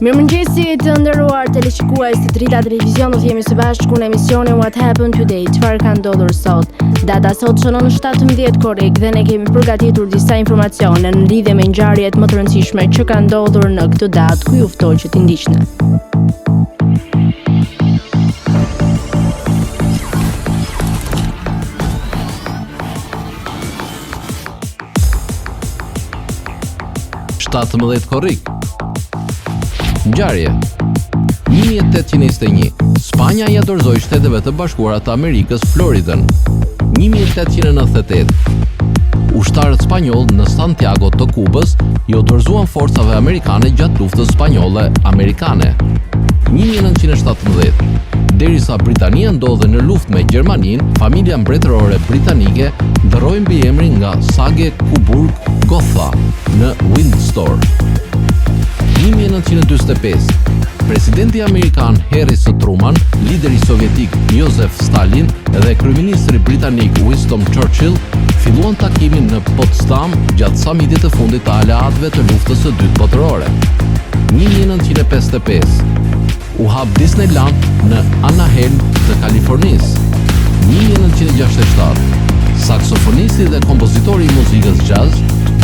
Mirëmëngjesi të nderuar teleshikues të Drita Televizion, do të jemi së bashku në emisionin What Happened Today, çfarë ka ndodhur sot. Data sot shënon 17 korrik dhe ne kemi përgatitur disa informacione në lidhje me ngjarjet më të rëndësishme që kanë ndodhur në këtë datë, ku ju ftoj që t'i ndiqni. korrik. Ngjarje. 1821. Spanja ja dorëzoi Shteteve të Bashkuara të Amerikës Floridën. 1898. Ushtarët spanjoll në Santiago të Kubës ju dorëzuan forcave amerikane gjatë luftës spanjolle-amerikane. 1917. Derisa Britania ndodhe në luftë me Gjermaninë, familja mbretërore britanike ndroi mbiemrin nga Sage-Coburg-Gotha në Windsor. 1945. Presidenti amerikan Harry S. Truman, lideri sovjetik Joseph Stalin dhe kryeministri britanik Winston Churchill filluan takimin në Potsdam gjatë samitit të fundit të aleatëve të luftës së dytë botërore. 1955. U hap Disneyland në Anaheim të Kalifornisë. 1967. Saksofonisti dhe kompozitori i muzikës jazz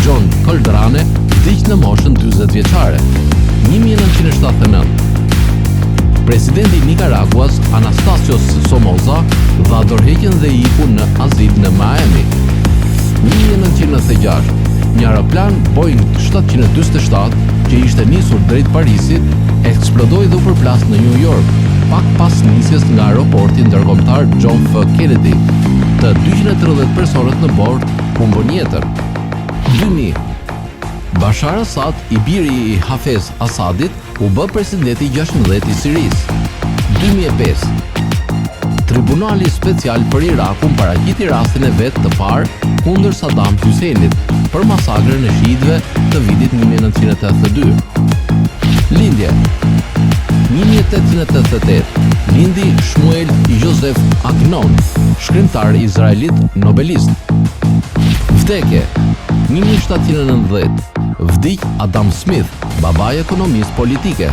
John Coltrane vdiq në moshën 40 vjeçare. 1979. Presidenti i Nicaraguas Anastasio Somoza dha dorëheqjen dhe iku në azil në Miami. 1996. Një aeroplan Boeing 747 që ishte nisur drejt Parisit eksplodoi dhe u përplas në New York, pak pas nisjes nga aeroporti ndërkombëtar John F. Kennedy. Të 230 personët në bord humbën jetën. 2000. Bashar Assad, i biri i Hafez Assadit, u bë presidenti 16 i Sirisë. 2005. Tribunali special për Irakun paraqiti rastin e vet të parë kundër Saddam Husseinit për masakrën e shiitëve të vitit 1982. Lindje. 1888. Lindi Shmuel Joseph Agnon, shkrimtar izraelit nobelist. Vdekje. 1790. Vdiq Adam Smith, babai ekonomist politike.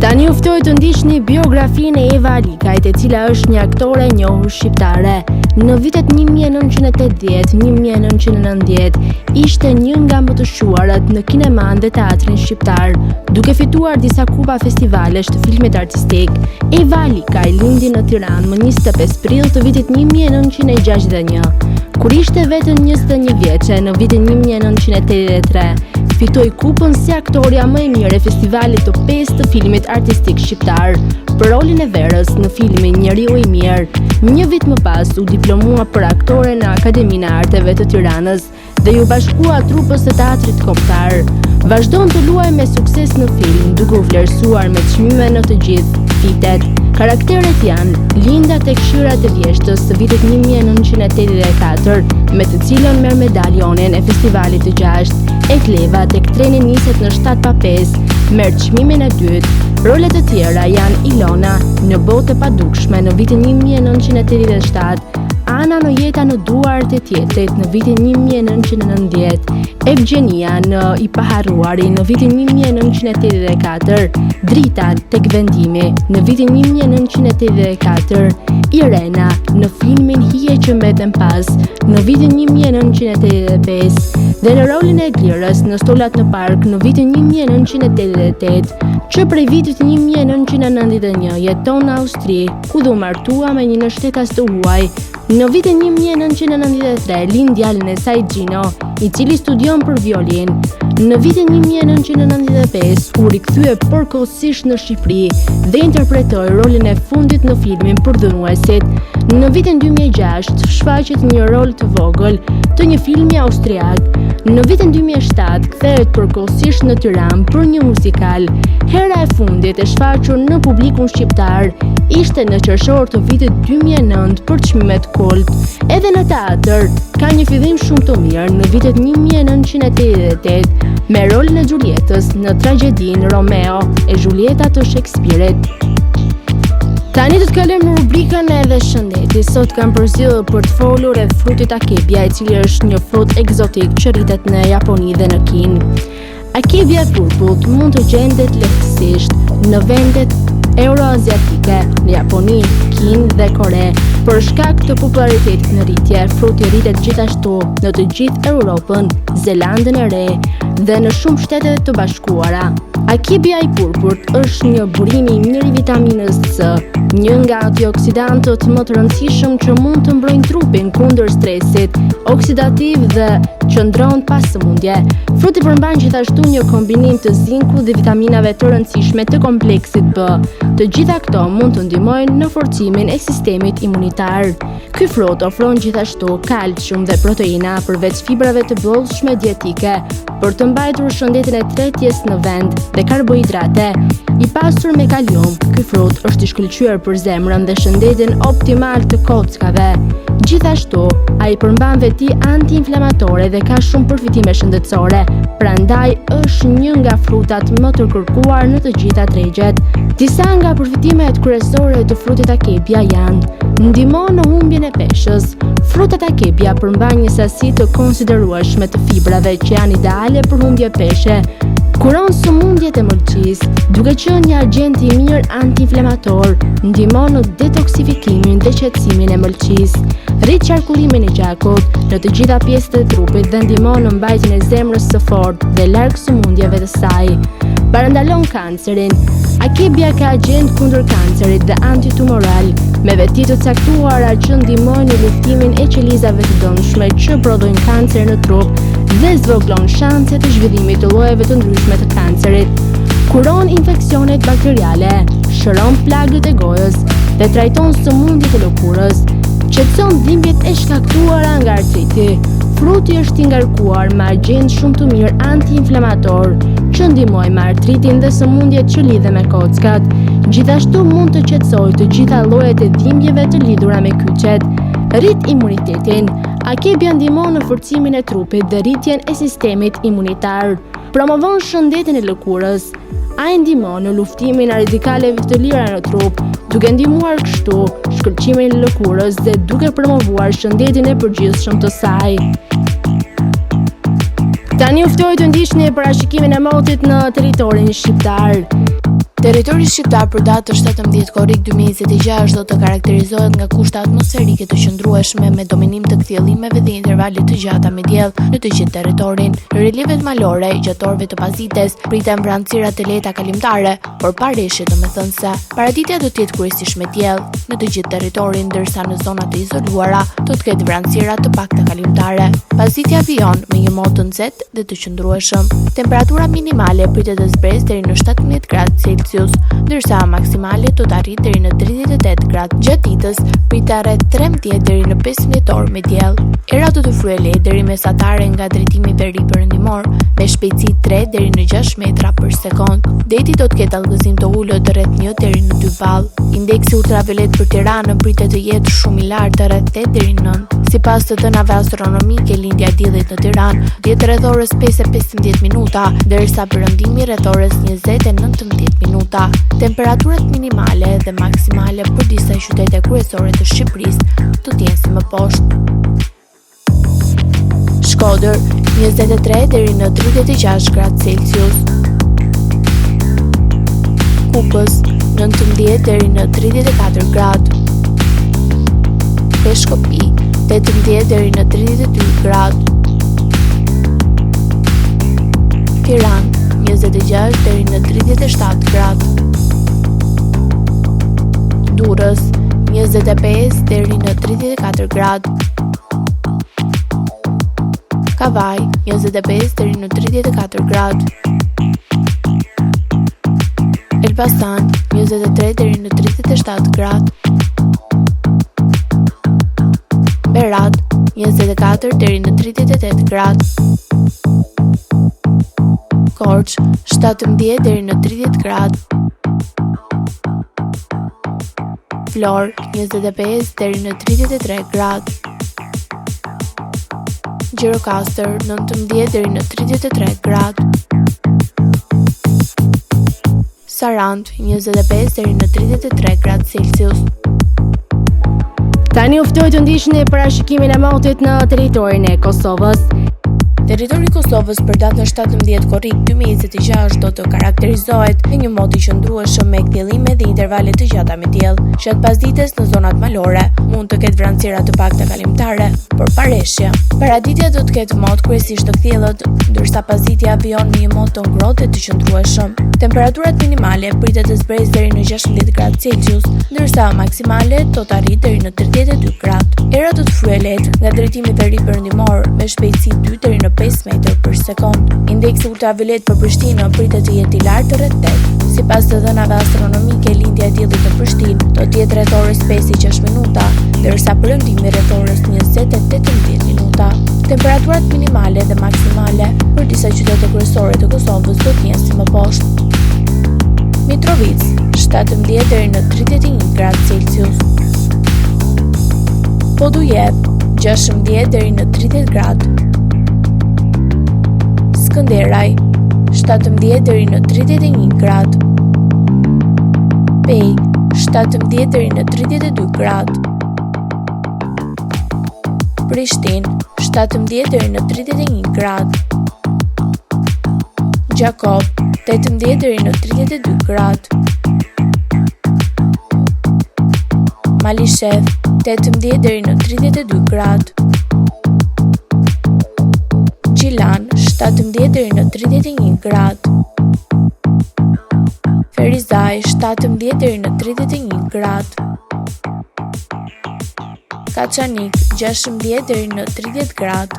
Tani ju ftoj të ndiqni biografinë e Eva Alikajt, e cila është një aktore e njohur shqiptare. Në vitet 1980-1990 ishte një nga më të shuarët në kineman dhe teatrin shqiptar, duke fituar disa kupa festivalesh të filmit artistik. Eva Alikaj lindi në Tiranë më 25 prill të vitit 1961. Kur ishte vetëm 21 vjeçe, në vitin 1983, fitoi kupën si aktoria më e mirë e festivalit të 5 të filmit artistik shqiptar për rolin e Verës në filmin Njeriu i Mirë. Një vit më pas u diplomua për aktore në Akademinë e Arteve të Tiranës dhe ju bashkua trupës së teatrit kombëtar. Vazhdon të luajë me sukses në film, duke u vlerësuar me çmime në të gjithë fitet. Karakteret janë Linda tek Këshillat e Vjeshtës së vitit 1984, me të cilën merr medaljonin e festivalit të 6, e Kleva tek Treni niset në 7/5, merr çmimin e dytë. Rolet të tjera janë Ilona në Botë e padukshme në vitin 1987, Ana në Jeta në duart e tjetrit në vitin 1990, Evgenia në I paharruari në vitin 1984, Drita tek Vendimi në vitin 1984, Irena në filmin Hije që mbeten pas në vitin 1985 dhe në rolin e Glirës në Stolat në Park në vitin 1988, që prej vitit 1991 jeton në Austri, ku do martua me një shtetas të huaj. Në vitin 1993 lind djalin e saj Gino, i cili studion për violin. Në vitin 1995 u rikthye përkohësisht në Shqipëri dhe interpretoi rolin e fundit në filmin Përdhënuesit. Në vitin 2006 shfaqet një rol të vogël të një filmi austriak. Në vitin 2007 kthehet përkohësisht në Tiranë për një muzikal. Hera e fundit e shfaqur në publikun shqiptar ishte në qershor të vitit 2009 për çmimet Kult. Edhe në teatr ka një fillim shumë të mirë. Në vitet 1988 me rolin e Julietës në tragjedin Romeo e Julieta të Shakespeare-it. Tani do të kalojmë në rubrikën edhe shëndeti. Sot kam përzgjedhur për të folur rreth frutit akebia, i cili është një frut egzotik që rritet në Japoni dhe në Kinë. Akebia e purpullt mund të gjendet lehtësisht në vendet euroaziatike, në Japoni, Kinë dhe Kore. Për shkak të popularitetit në rritje, fruti rritet gjithashtu në të gjithë Europën, Zelandën e Re dhe në shumë shtete të bashkuara. Akebia i purpurt është një burim i mirë i vitaminës C, një nga antioksidantët më të rëndësishëm që mund të mbrojnë trupin kundër stresit oksidativ dhe qëndron pas sëmundje. Fruti përmban gjithashtu një kombinim të zinku dhe vitaminave të rëndësishme të kompleksit B. Të gjitha këto mund të ndihmojnë në forcimin e sistemit imunitar. Ky frut ofron gjithashtu kalcium dhe proteina përveç fibrave të bollshme dietike për të mbajtur shëndetin e tretjes në vend dhe karbohidrate. I pasur me kalium, ky frut është i shkëlqyer për zemrën dhe shëndetin optimal të kockave. Gjithashtu, ai përmban veti antiinflamatore dhe ka shumë përfitime shëndetësore, prandaj është një nga frutat më të kërkuar në të gjitha tregjet. Disa nga përfitimet kryesore të frutit akebia janë: ndihmon në humbjen e peshës. Frutat akebia përmbajnë një sasi të konsiderueshme të fibrave që janë ideale për humbje peshe. Kuron sëmundjet e mëlçisë, duke qenë një agent i mirë antiinflamator, ndihmon në detoksifikimin dhe qetësimin e mëlçisë, rrit qarkullimin e gjakut në të gjitha pjesët e trupit dhe ndihmon në mbajtjen e zemrës së fortë dhe larg sëmundjeve të saj. Parandalon kancerin. Akebia ka agent kundër kancerit dhe antitumoral, me veti të caktuara që ndihmojnë në luftimin e qelizave të dëmshme që prodhojnë kancer në trup dhe zvoglon shanset të zhvillimit të llojeve të ndryshme të kancerit. Kuron infeksionet bakteriale, shëron plagët e gojës dhe trajton sëmundjet e lëkurës. Qetëson dhimbjet e shkaktuara nga artriti. Fruti është i ngarkuar me agent shumë të mirë antiinflamator që ndihmojnë me artritin dhe sëmundjet që lidhen me kockat. Gjithashtu mund të qetësojë të gjitha llojet e dhimbjeve të lidhura me kyçet. Rrit imunitetin. Akebia ndihmon në forcimin e trupit dhe rritjen e sistemit imunitar. Promovon shëndetin e lëkurës. Ai ndihmon në luftimin e radikaleve të lira në trup, duke ndihmuar kështu shkëlqimin e lëkurës dhe duke promovuar shëndetin e përgjithshëm të saj. Tani uftoj të ndiqni parashikimin e motit në territorin shqiptar. Territori shqiptar për datën 17 korrik 2026 do të karakterizohet nga kushte atmosferike të qëndrueshme me dominim të kthjellimeve dhe intervale të gjata me diell në të gjithë territorin. Në relievet malore, gjatë orëve të pazites, priten vranësira të lehta kalimtare, por pa reshje domethënëse. Paraditja do të jetë kryesisht me diell në të gjithë territorin, ndërsa në zonat e izoluara do të ketë vranësira të pakta kalimtare. Pazitja vijon me një mod të nxehtë dhe të qëndrueshëm. Temperatura minimale pritet të zbresë deri në 17 gradë Celsius, ndërsa maksimale do të arrijë deri në 38 gradë. Gjatë ditës pritet rreth 13 deri në 15 orë me diell. Era do të fryejë lehtë deri mesatare nga drejtimi veri perëndimor, me shpejtësi 3 deri në 6 metra për sekond. Deti do të ketë allëgëzim të ulët rreth 1 deri në 2 ballë. Indeksi ultraviolet për Tiranën pritet të jetë shumë i lartë, rreth 8 deri në 9. Sipas të dhënave astronomike, lindja e diellit në Tiranë do jetë rreth orës 5:15 minuta, ndërsa perëndimi rreth orës 20:19 minuta. Temperaturat minimale dhe maksimale për disa qytete kryesore të Shqipërisë do të jenë si më poshtë. Shkodër 23 deri në 36 gradë Celsius. Kupës 19 deri në 34 gradë. Peshkopi 18 deri në 32 gradë. Tiranë 26 deri në 37 gradë. Durrës 25 deri në 34 gradë. Kavaj 25 deri në 34 gradë. Elbasan 23 deri në 37 gradë. Berat 24 deri në 38 gradë. Korç 17 deri në 30 gradë. Florë 25 deri në 33 gradë. Gjirokastër 19 deri në 33 gradë. Sarandë 25 deri në 33 gradë Celsius. Tani u ftoj të ndiqni parashikimin e motit në territorin e Kosovës. Territori i Kosovës për datën 17 korrik 2026 do të karakterizohet me një mot i qëndrueshëm me kthjellime dhe intervale të gjata me diell. Gjatë pasdites në zonat malore mund të ketë vranësira të pakta kalimtare, por pa rreshje. Paraditja do të ketë mot kryesisht të kthjellët, ndërsa pasditja vijon me një mot të ngrohtë të qëndrueshëm. Temperaturat minimale pritet të zbresë deri në 16 gradë Celsius, ndërsa maksimale do të arrijë deri në 32 gradë. Era do të fryejë lehtë nga drejtimi veriperëndimor me shpejtësi 2 deri në 5 metër për sekond. Indeksi ultraviolet për Prishtinë pritet të jetë i lartë rreth 8. Sipas të dhënave astronomike, lindja e diellit në Prishtinë do të jetë rreth orës 5:06 minuta, ndërsa perëndimi rreth orës 20:18 minuta. Temperaturat minimale dhe maksimale për disa qytete kryesore të Kosovës do të jenë si më poshtë. Mitrovica 17 deri në 31 gradë Celsius. Podujevë 16 deri në 30 gradë. Skënderaj 17 deri në 31 gradë. Pej 17 deri në 32 gradë. Prishtinë 17 deri në 31 gradë. Gjakov 18 deri në 32 gradë. Malishev 18 deri në 32 gradë. Gjilan 17 deri në 31 gradë. Ferizaj 17 deri në 31 gradë. Kaçanik 16 deri në 30 gradë.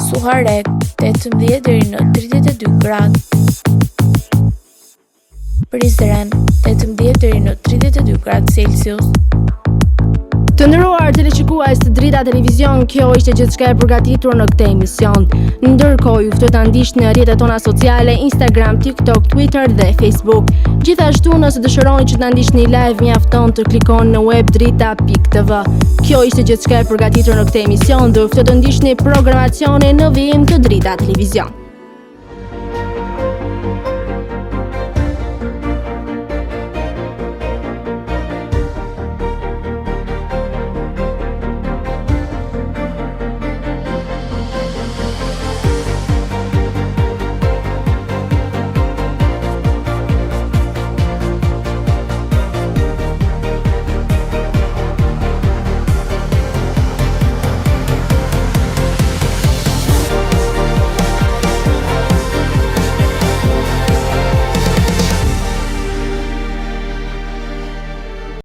Suharek 18 deri në 32 gradë. Prizren 18 deri në 32 gradë Celsius. Të nderuar teleshikues të Drita Televizion, kjo ishte gjithçka e përgatitur në këtë emision. Ndërkohë ju ftoj ta ndiqni në rrjetet tona sociale, Instagram, TikTok, Twitter dhe Facebook. Gjithashtu, nëse dëshironi që ta ndiqni live, mjafton të klikoni në webdrita.tv. Kjo ishte gjithçka e përgatitur në këtë emision dhe ju ftoj të ndiqni programacionin në vijim të Drita Televizion.